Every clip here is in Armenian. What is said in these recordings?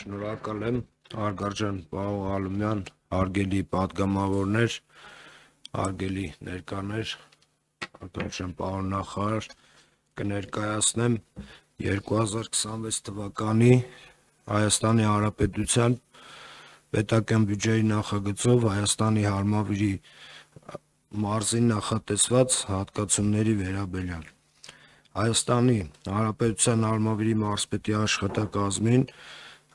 Շնորհակալ եմ, հարգարժան պարոն Ալումյան, հարգելի պատգամավորներ, հարգելի ներկաներ, հարգարժան պարոն նախարար, կներկայացնեմ 2026 թվականի Հայաստանի Հանրապետության պետական բյուջեի նախագծով Հայաստանի Հարմավիրի մարզին նախատեսված հատկացումների վերաբերյալ։ Հայաստանի Հանրապետության Հարմավիրի մարզպետի աշխատակազմին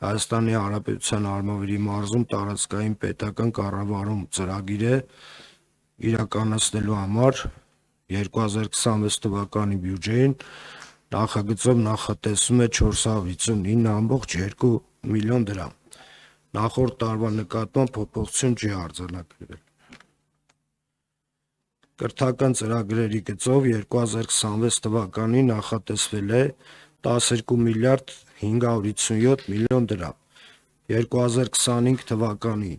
Հայաստանի Հանրապետության Հարմավիրի մարզում տարածքային պետական կառավարում ծրագիրը իրականացնելու համար 2026 թվականի բյուջեին նախագծով նախատեսում է 459,2 միլիոն դրամ։ Նախորդ տարվա նկատմամբ փոփոխություն չի արձանագրվել։ Կրթական ծրագրերի գծով 2026 թվականին նախատեսվել է 12 միլիարդ 557 միլիոն դրամ, 2025 թվականի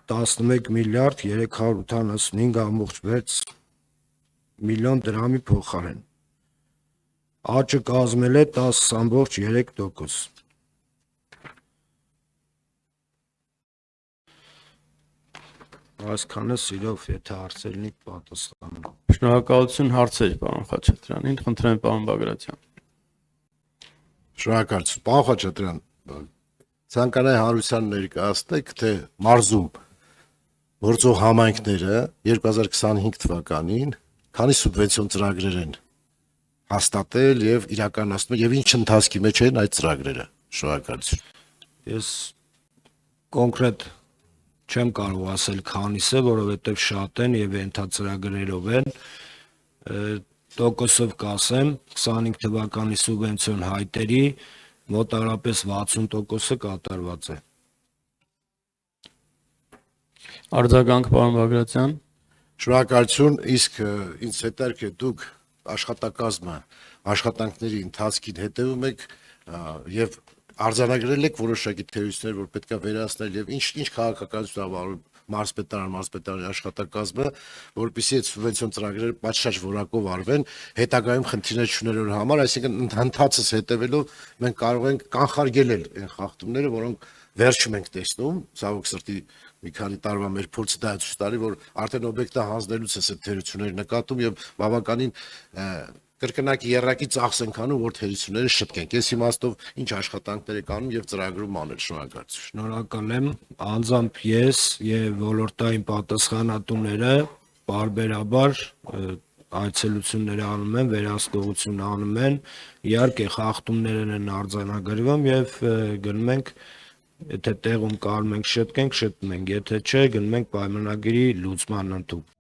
11 միլիարդ 385,6 միլիոն դրամի փոխարեն։ Աճը կազմել է 10,3%։ Այսքանը սիրով, եթե հարցեր ունիք, պատասխանում։ Շնորհակալություն հարցեր, պարոն Խաչատրյանին, խնդրեմ պարոն Բագրատյան։ Շնորհակալություն, պարոն Խաչատրյան, ցանկանայի հանրության ներկայացնեք, թե մարզում գործող համայնքները 2025 թվականին քանի սուբվենցիոն ծրագրեր են հաստատել եւ իրականացնում եւ ինչ ընթացքի մեջ են այդ ծրագրերը։ Շնորհակալություն։ Ես կոնկրետ չեմ կարող ասել քանիսը, որովհետև շատ են եւ ենթածրագրերով են, տոկոսով կասեմ 25 թվականի սուբվենցիոն հայտերի մոտարապես 60%-ը կատարված է։ Արձագանք պարոն Բագրատյան։ Շնորհակալություն, իսկ ինձ հետաքրքիր է դուք աշխատակազմը աշխատանքների ընթացքին հետևում եք եւ արձանագրել եք որոշակի թերություններ, որ պետք է վերացնել եւ ինչ քաղաքականություն ավարում մարզպետարանի աշխատակազմը, որպեսզի այդ սուբվենցիոն ծրագրերը պատշաճ որակով արվեն, հետագայում խնդիրներ չունենալու համար, այսինքն ընթացս հետևելով մենք կարող ենք կանխարգելել այն խախտումները, որոնք վերջում ենք տեսնում, ցավոք սրտի մի քանի տարվա մեր փորձը դա ցույց տալի, որ արդեն օբյեկտը հանձնելուց է այդ թերությունները նկատում եւ բավականին կրկնակի երրակի ծախս ենք անում, որ թերությունները շտկենք։ Այս իմաստով ինչ աշխատանքներ եք անում եւ ծրագրում անել։ Շնորհակալություն։ Շնորհակալ եմ, անձամբ ես եւ ոլորտային պատասխանատուները բարբերաբար այցելություններ անում են, վերահսկողություն անում են, իհարկե խախտումներն են արձանագրվում եւ գնում ենք, եթե տեղում կարում ենք շտկենք, շտկում ենք, եթե չէ, գնում ենք պայմանագրի լուծման ընդհանուր։